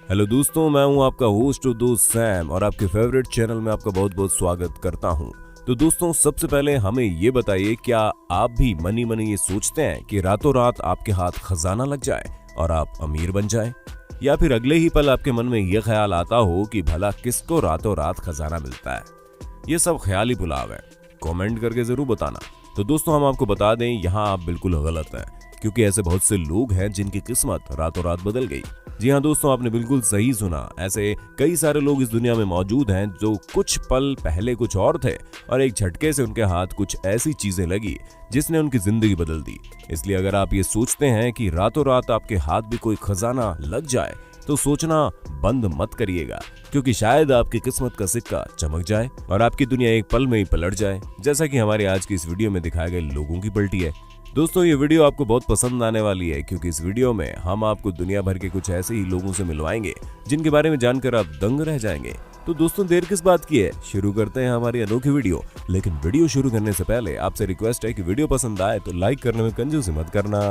Hello दोस्तों, मैं हूं आपका होस्ट और दोस्त सैम और आपके फेवरेट चैनल में आपका बहुत बहुत स्वागत करता हूं। तो दोस्तों, सबसे पहले हमें ये बताइए, क्या आप भी मनी मनी ये सोचते हैं कि रातों रात आपके हाथ खजाना लग जाए और आप अमीर बन जाएं? या फिर अगले ही पल आपके मन में ये ख्याल आता हो कि भला किसको रातों रात खजाना मिलता है? ये सब ख्याली पुलाव है। कमेंट करके जरूर बताना। तो दोस्तों, हम आपको बता दें, यहाँ आप बिल्कुल गलत हैं, क्योंकि ऐसे बहुत से लोग हैं जिनकी किस्मत रातों रात बदल गई। जी हाँ दोस्तों, आपने बिल्कुल सही सुना। ऐसे कई सारे लोग इस दुनिया में मौजूद हैं जो कुछ पल पहले कुछ और थे और एक झटके से उनके हाथ कुछ ऐसी चीजें लगी जिसने उनकी जिंदगी बदल दी। इसलिए अगर आप ये सोचते हैं कि रातों रात आपके हाथ भी कोई खजाना लग जाए, तो सोचना बंद मत करिएगा, क्योंकि शायद आपकी किस्मत का सिक्का चमक जाए और आपकी दुनिया एक पल में ही पलट जाए, जैसा कि हमारे आज की इस वीडियो में दिखाए गए लोगों की पलटी है। दोस्तों, ये वीडियो आपको बहुत पसंद आने वाली है, क्योंकि इस वीडियो में हम आपको दुनिया भर के कुछ ऐसे ही लोगों से मिलवाएंगे जिनके बारे में जानकर आप दंग रह जाएंगे। तो दोस्तों, देर किस बात की है, शुरू करते हैं हमारी अनोखी वीडियो। लेकिन वीडियो शुरू करने से पहले आपसे रिक्वेस्ट है कि वीडियो पसंद आए तो लाइक करने में कंजूसी मत करना।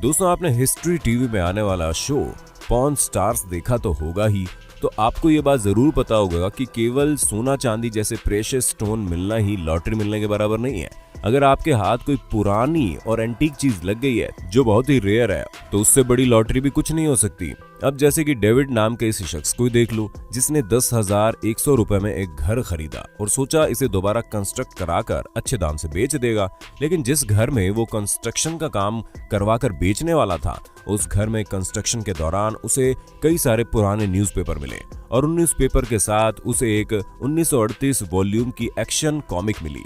दोस्तों, आपने हिस्ट्री टीवी में आने वाला शो पॉर्न स्टार्स देखा तो होगा ही। तो आपको ये बात जरूर पता होगा कि केवल सोना चांदी जैसे प्रेशियस स्टोन मिलना ही लॉटरी मिलने के बराबर नहीं है। अगर आपके हाथ कोई पुरानी और एंटीक चीज लग गई है जो बहुत ही रेयर है, तो उससे बड़ी लॉटरी भी कुछ नहीं हो सकती। अब जैसे कि डेविड नाम के इस शख्स को देख लो, जिसने 10,100 रुपए में एक घर खरीदा और सोचा इसे दोबारा कंस्ट्रक्ट कराकर अच्छे दाम से बेच देगा। लेकिन जिस घर में वो कंस्ट्रक्शन का काम करवाकर बेचने वाला था, उस घर में कंस्ट्रक्शन के दौरान उसे कई सारे पुराने न्यूज़पेपर मिले और उन न्यूज़पेपर के साथ उसे एक 1938 वॉल्यूम की एक्शन कॉमिक मिली,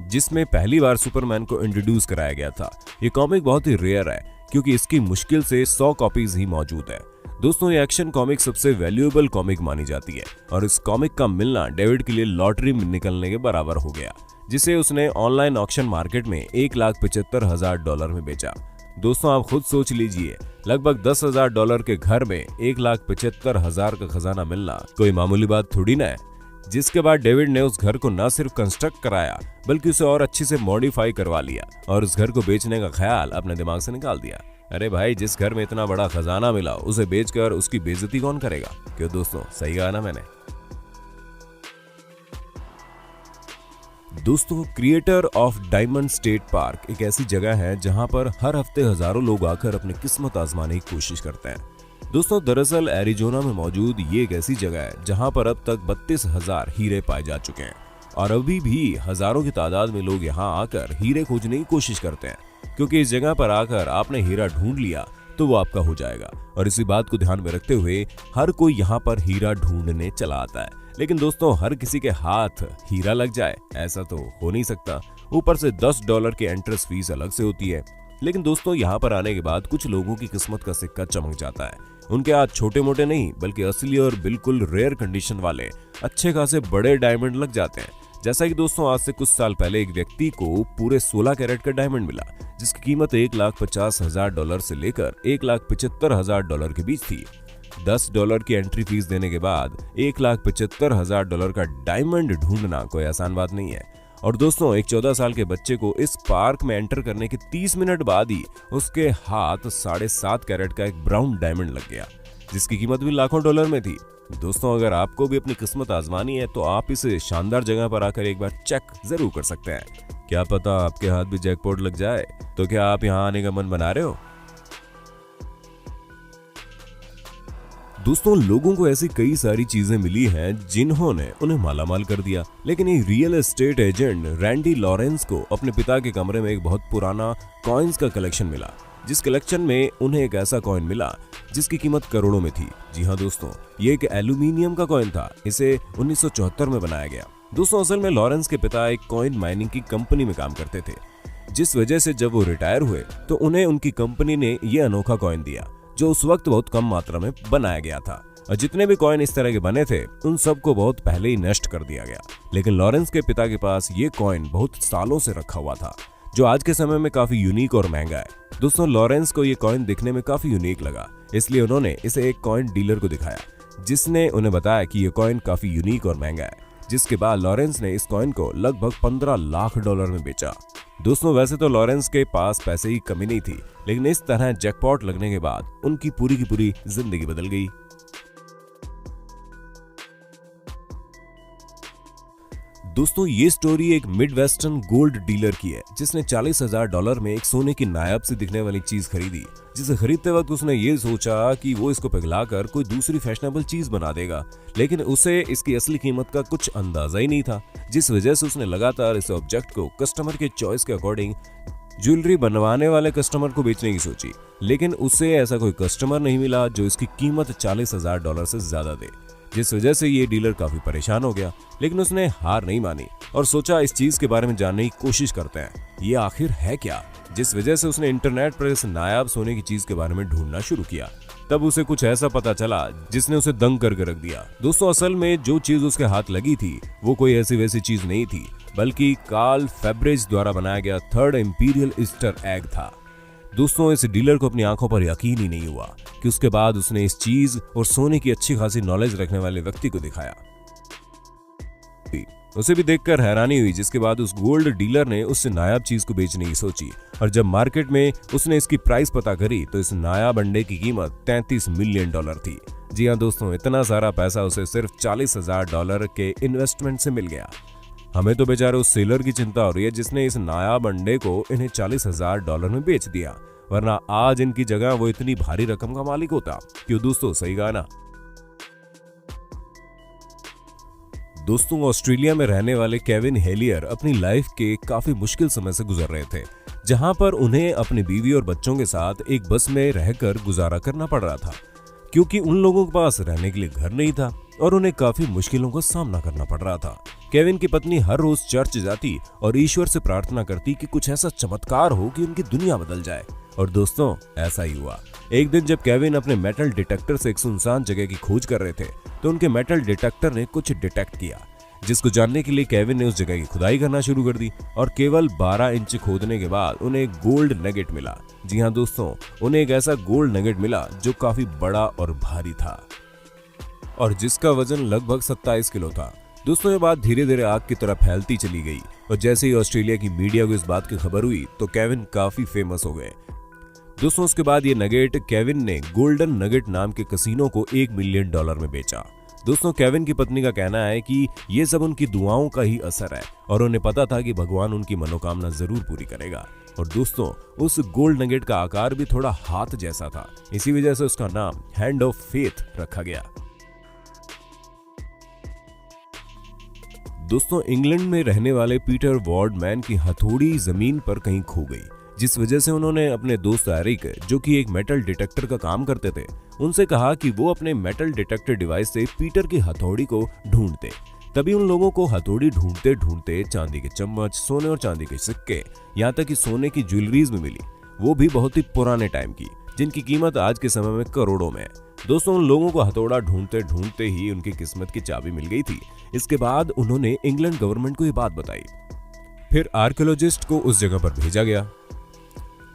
जिसमें पहली बार सुपरमैन को इंट्रोड्यूस कराया गया था। ये कॉमिक बहुत ही रेयर है, क्योंकि इसकी मुश्किल से 100 कॉपीज ही मौजूद है। दोस्तों, ये एक्शन कॉमिक सबसे वैल्यूएबल कॉमिक मानी जाती है और इस कॉमिक का मिलना डेविड के लिए लॉटरी में निकलने के बराबर हो गया, जिसे उसने ऑनलाइन ऑक्शन मार्केट में $1,75,000 में बेचा। दोस्तों, आप खुद सोच लीजिए, लगभग $10,000 के घर में $1,75,000 का खजाना मिलना कोई मामूली बात थोड़ी ना है। जिसके बाद डेविड ने उस घर को न सिर्फ कंस्ट्रक्ट कराया, बल्कि उसे और अच्छे से मॉडिफाई करवा लिया और उस घर को बेचने का ख्याल अपने दिमाग से निकाल दिया। अरे भाई, जिस घर में इतना बड़ा खजाना मिला, उसे बेचकर उसकी बेइज्जती कौन करेगा? क्यों दोस्तों, सही कहा ना मैंने? दोस्तों, creator of diamond state park एक ऐसी जगह है जहां पर हर हफ्ते हजारों लोग आकर अपनी किस्मत आजमाने की कोशिश करते हैं। दोस्तों, दरअसल एरिजोना में मौजूद ये एक ऐसी जगह है जहां पर अब तक 32,000 हीरे पाए जा चुके हैं और अभी भी हजारों की तादाद में लोग यहां आकर हीरे खोजने की कोशिश करते हैं, क्योंकि इस जगह पर आकर आपने हीरा ढूंढ लिया तो वो आपका हो जाएगा। और इसी बात को ध्यान में रखते हुए हर कोई यहाँ पर हीरा ढूंढने चला आता है। लेकिन दोस्तों, हर किसी के हाथ हीरा लग जाए ऐसा तो हो नहीं सकता। ऊपर से $10 की एंट्रेंस फीस अलग से होती है। लेकिन दोस्तों, यहाँ पर आने के बाद कुछ लोगों की किस्मत का सिक्का चमक जाता है। उनके हाथ छोटे मोटे नहीं, बल्कि असली और बिल्कुल रेयर कंडीशन वाले अच्छे खासे बड़े डायमंड लग जाते हैं। जैसा कि दोस्तों, आज से कुछ साल पहले एक व्यक्ति को पूरे 16 कैरेट का डायमंड मिला, जिसकी कीमत $1,50,000 से लेकर $1,75,000 के बीच थी। $10 की एंट्री फीस देने के बाद $1,75,000 का डायमंड ढूंढना कोई आसान बात नहीं है। और दोस्तों, एक 14 साल के बच्चे को इस पार्क में एंटर करने के 30 मिनट बाद ही उसके हाथ 7.5 कैरेट का एक ब्राउन डायमंड लग गया, जिसकी कीमत भी लाखों डॉलर में थी। दोस्तों, अगर आपको भी अपनी किस्मत आजमानी है तो आप इस शानदार जगह पर आकर एक बार चेक जरूर कर सकते हैं। क्या पता आपके हाथ भी जैकपॉट लग जाए। तो क्या आप यहाँ आने का मन बना रहे हो? दोस्तों, लोगों को ऐसी कई सारी चीजें मिली हैं जिन्होंने उन्हें मालामाल कर दिया। लेकिन एक real estate agent Randy Lawrence को अपने पिता के कमरे में एक बहुत पुराना कॉइन्स का कलेक्शन मिला, जिस कलेक्शन में उन्हें एक ऐसा कॉइन मिला जिसकी कीमत करोड़ों में थी। जी हाँ दोस्तों, ये एक एल्यूमिनियम का कॉइन था। इसे 1974 में बनाया गया। दोस्तों, असल में लॉरेंस के पिता एक कॉइन माइनिंग की कंपनी में काम करते थे, जिस वजह से जब वो रिटायर हुए तो उन्हें उनकी कंपनी ने ये अनोखा कॉइन दिया, जो उस वक्त बहुत कम मात्रा में बनाया गया था। और जितने भी कॉइन इस तरह के बने थे, उन सबको बहुत पहले ही नष्ट कर दिया गया। लेकिन लॉरेंस के पिता के पास ये कॉइन बहुत सालों से रखा हुआ था, जो आज के समय में काफी यूनिक और महंगा है। दोस्तों, लॉरेंस को ये कॉइन दिखने में काफी यूनिक लगा, इसलिए उन्होंने इसे एक कॉइन डीलर को दिखाया, जिसने उन्हें बताया कि ये कॉइन काफी यूनिक और महंगा है। जिसके बाद लॉरेंस ने इस कॉइन को लगभग $15 लाख में बेचा। दोस्तों, वैसे तो लॉरेंस के पास पैसे की कमी नहीं थी, लेकिन इस तरह जैकपॉट लगने के बाद उनकी पूरी की पूरी जिंदगी बदल गई। दोस्तों ये स्टोरी एक मिड वेस्टर्न गोल्ड डीलर की है जिसने $40,000 में एक सोने की नायाब सी दिखने वाली चीज खरीदी, जिसे खरीदते वक्त उसने ये सोचा कि वो इसको पिघलाकर कोई दूसरी फैशनेबल चीज बना देगा, लेकिन उसे इसकी असली कीमत का कुछ अंदाजा ही नहीं था, जिस वजह से उसने लगातार इस ऑब्जेक्ट को कस्टमर के चॉइस के अकॉर्डिंग ज्वेलरी बनवाने वाले कस्टमर को बेचने की सोची। लेकिन उसे ऐसा कोई कस्टमर नहीं मिला जो इसकी कीमत $40,000 से ज्यादा दे, जिस वजह से ये डीलर काफी परेशान हो गया। लेकिन उसने हार नहीं मानी और सोचा इस चीज के बारे में जानने की कोशिश करते हैं, ये आखिर है क्या, जिस वजह से उसने इंटरनेट पर इस नायाब सोने की चीज के बारे में ढूंढना शुरू किया। तब उसे कुछ ऐसा पता चला जिसने उसे दंग करके रख दिया। दोस्तों असल में जो चीज उसके हाथ लगी थी वो कोई ऐसी वैसी चीज नहीं थी, बल्कि कार्ल फेब्रिज द्वारा बनाया गया थर्ड इंपीरियल ईस्टर एग था। दोस्तों इस डीलर को अपनी आंखों पर यकीन ही नहीं हुआ कि उसके बाद उसने इस चीज और सोने की अच्छी खासी नॉलेज रखने वाले व्यक्ति को दिखाया। उसे भी देखकर हैरानी हुई, जिसके बाद उस गोल्ड डीलर ने उससे नायाब चीज को बेचने की सोची और जब मार्केट में उसने इसकी प्राइस पता करी तो इस नायाब अंडे की कीमत $33 मिलियन थी। जी हाँ दोस्तों, इतना सारा पैसा उसे सिर्फ $40,000 के इन्वेस्टमेंट से मिल गया। हमें तो बेचारे उस सेलर की चिंता हो रही है जिसने इस नायाब अंडे को इन्हें $40,000 में बेच दिया, वरना आज इनकी जगह वो इतनी भारी रकम का मालिक होता। क्यों दोस्तों, सही कहा ना। दोस्तों ऑस्ट्रेलिया में रहने वाले केविन हेलियर अपनी लाइफ के काफी मुश्किल समय से गुजर रहे थे, जहां पर उन्हें अपनी बीवी और बच्चों के साथ एक बस में रहकर गुजारा करना पड़ रहा था, क्योंकि उन लोगों के पास रहने के लिए घर नहीं था और उन्हें काफी मुश्किलों का सामना करना पड़ रहा था। केविन की पत्नी हर रोज चर्च जाती और ईश्वर से प्रार्थना करती कि कुछ ऐसा चमत्कार हो कि उनकी दुनिया बदल जाए, और दोस्तों ऐसा ही हुआ। एक दिन जब केविन अपने मेटल डिटेक्टर से एक सुनसान जगह की खोज कर रहे थे तो उनके मेटल डिटेक्टर ने कुछ डिटेक्ट किया, जिसको जानने के लिए केविन ने उस जगह की खुदाई करना शुरू कर दी और केवल 12 इंच खोदने के बाद उन्हें एक गोल्ड नगेट मिला। जी हाँ दोस्तों, उन्हें एक ऐसा गोल्ड नगेट मिला जो काफी बड़ा और भारी था और जिसका वजन लगभग 27 किलो था। दोस्तों ये बात धीरे धीरे आग की तरह फैलती चली गई और जैसे ही ऑस्ट्रेलिया की मीडिया को इस बात की खबर हुई तो केविन काफी फेमस हो गए। दोस्तों उसके बाद ये नगेट केविन ने गोल्डन नगेट नाम के कसीनो को $1 मिलियन में बेचा। दोस्तों केविन की पत्नी का कहना है कि ये सब उनकी दुआओं का ही असर है और उन्हें पता था कि भगवान उनकी मनोकामना जरूर पूरी करेगा। और दोस्तों उस गोल्ड नगेट का आकार भी थोड़ा हाथ जैसा था, इसी वजह से उसका नाम हैंड ऑफ फेथ रखा गया। दोस्तों इंग्लैंड में रहने वाले पीटर वॉर्डमैन की हथौड़ी जमीन पर कहीं खो गई, जिस वजह से उन्होंने अपने दोस्त एरिक, जो कि एक मेटल डिटेक्टर का काम करते थे, उनसे कहा कि वो अपने मेटल डिटेक्टर डिवाइस से पीटर की हथौड़ी को ढूंढते। तभी उन लोगों को हथौड़ी ढूंढते ढूंढते चांदी के चम्मच, सोने और चांदी के सिक्के, यहाँ तक कि सोने की ज्वेलरीज भी मिली, वो भी बहुत ही पुराने टाइम की, जिनकी कीमत आज के समय में करोड़ों में है। दोस्तों उन लोगों को हथौड़ा ढूंढते ढूंढते ही उनकी किस्मत की चाबी मिल गई थी। इसके बाद उन्होंने इंग्लैंड गवर्नमेंट को ये बात बताई। फिर आर्कियोलॉजिस्ट को उस जगह पर भेजा गया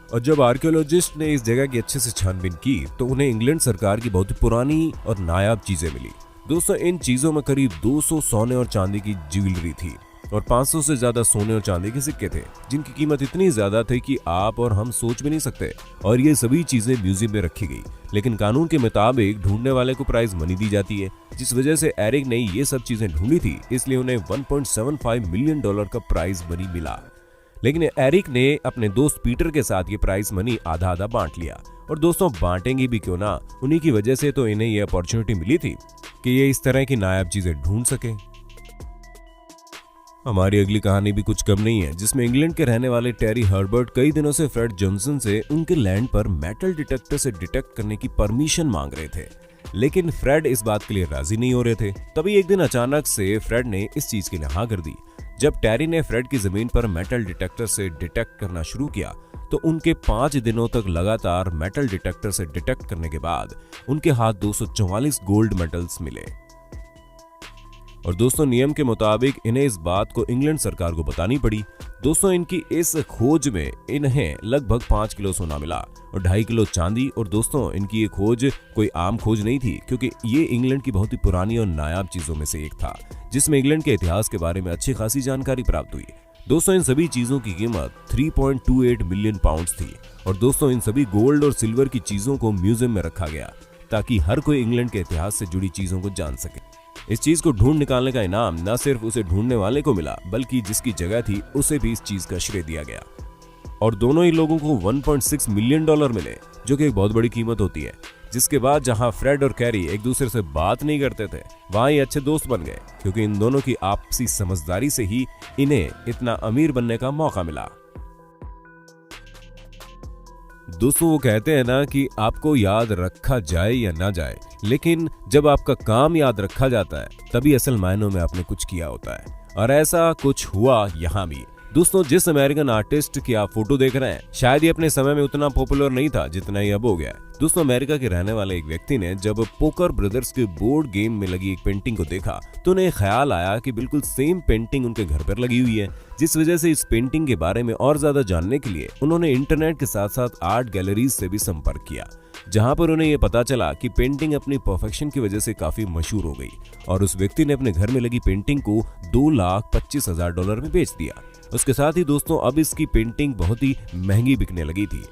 और जब आर्कियोलॉजिस्ट ने इस जगह की अच्छे से छानबीन की तो उन्हें इंग्लैंड सरकार की बहुत ही पुरानी और नायाब चीजें मिली। दोस्तों इन चीजों में करीब 200 सोने और चांदी की ज्वेलरी थी और 500 से ज्यादा सोने और चांदी के सिक्के थे, जिनकी कीमत इतनी ज्यादा थी कि आप और हम सोच भी नहीं सकते। और ये सभी चीजें म्यूजियम में रखी गई, लेकिन कानून के मुताबिक ढूंढने वाले को प्राइज मनी दी जाती है, जिस वजह से एरिक ने ये सब चीजें ढूंढी थी, इसलिए उन्हें $1.75 मिलियन का प्राइज मनी मिला। लेकिन एरिक ने अपने दोस्त पीटर के साथ ये प्राइज मनी आधा आधा बांट लिया। और दोस्तों बांटेंगे भी क्यों ना, उन्हीं की वजह से तो इन्हें ये अपॉर्चुनिटी मिली थी कि ये इस तरह की नायाब चीजें ढूंढ सके। हमारी अगली कहानी भी कुछ कम नहीं है, जिसमें इंग्लैंड के रहने वाले टेरी हर्बर्ट कई दिनों से फ्रेड जॉनसन से उनके लैंड पर मेटल डिटेक्टर से डिटेक्ट करने की परमिशन मांग रहे थे, लेकिन फ्रेड इस बात के लिए राजी नहीं हो रहे थे। तभी एक दिन अचानक से फ्रेड ने इस चीज के लिए हाँ कर दी। जब टेरी ने फ्रेड की जमीन पर मेटल डिटेक्टर से डिटेक्ट करना शुरू किया तो उनके 5 दिनों तक लगातार मेटल डिटेक्टर से डिटेक्ट करने के बाद उनके हाथ 244 गोल्ड मेडल्स मिले। और दोस्तों नियम के मुताबिक इन्हें इस बात को इंग्लैंड सरकार को बतानी पड़ी। दोस्तों इनकी इस खोज में इन्हें लगभग 5 किलो सोना मिला और 2.5 किलो चांदी। और दोस्तों इनकी ये खोज कोई आम खोज नहीं थी, क्योंकि ये इंग्लैंड की बहुत ही पुरानी और नायाब चीजों में से एक था, जिसमें इंग्लैंड के इतिहास के बारे में अच्छी खासी जानकारी प्राप्त हुई। दोस्तों इन सभी चीजों की कीमत 3.28 मिलियन पाउंड थी। और दोस्तों इन सभी गोल्ड और सिल्वर की चीजों को म्यूजियम में रखा गया ताकि हर कोई इंग्लैंड के इतिहास से जुड़ी चीजों को जान सके। इस चीज को ढूंढ निकालने का इनाम न सिर्फ उसे ढूंढने वाले को मिला, बल्कि जिसकी जगह थी उसे भी इस चीज का श्रेय दिया गया। और दोनों ही लोगों को $1.6 मिलियन मिले, जो कि एक बहुत बड़ी कीमत होती है। जिसके बाद जहां फ्रेड और कैरी एक दूसरे से बात नहीं करते थे, वहां ये अच्छे दोस्त बन गए, क्योंकि इन दोनों की आपसी समझदारी से ही इन्हें इतना अमीर बनने का मौका मिला। दोस्तों, वो कहते हैं ना कि आपको याद रखा जाए या ना जाए, लेकिन जब आपका काम याद रखा जाता है तभी असल मायनों में आपने कुछ किया होता है। और ऐसा कुछ हुआ यहाँ भी। दोस्तों, जिस अमेरिकन आर्टिस्ट की आप फोटो देख रहे हैं, शायद ये अपने समय में उतना पॉपुलर नहीं था जितना ही अब हो गया है। दोस्तों, अमेरिका के रहने वाले एक व्यक्ति ने जब पोकर ब्रदर्स के बोर्ड गेम में लगी एक पेंटिंग को देखा तो उन्हें ख्याल आया कि बिल्कुल सेम पेंटिंग उनके घर पर लगी हुई है। जिस वजह से इस पेंटिंग के बारे में और ज्यादा जानने के लिए उन्होंने इंटरनेट के साथ साथ आर्ट गैलरीज से भी संपर्क किया, जहां पर उन्हें यह पता चला कि पेंटिंग अपनी परफेक्शन की वजह से काफी मशहूर हो गई और उस व्यक्ति ने अपने घर में लगी पेंटिंग को $2,25,000 में बेच दिया। उसके साथ ही दोस्तों, अब इसकी पेंटिंग बहुत ही महंगी बिकने लगी थी।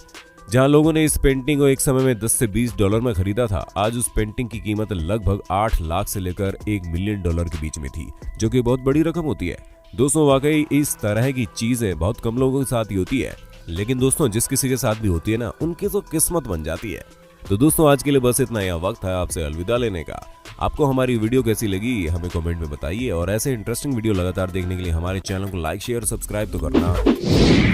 जहां लोगों ने इस पेंटिंग को एक समय में $10 से $20 में खरीदा था, आज उस पेंटिंग की कीमत लगभग 8 लाख से लेकर $1 मिलियन के बीच में थी, जो कि बहुत बड़ी रकम होती है। दोस्तों, वाकई इस तरह की चीजें बहुत कम लोगों के साथ ही होती है, लेकिन दोस्तों जिस किसी के साथ भी होती है ना, उनकी तो किस्मत बन जाती है। तो दोस्तों, आज के लिए बस इतना ही। वक्त है आपसे अलविदा लेने का। आपको हमारी वीडियो कैसी लगी हमें कमेंट में बताइए, और ऐसे इंटरेस्टिंग वीडियो लगातार देखने के लिए हमारे चैनल को लाइक, शेयर, सब्सक्राइब तो करना।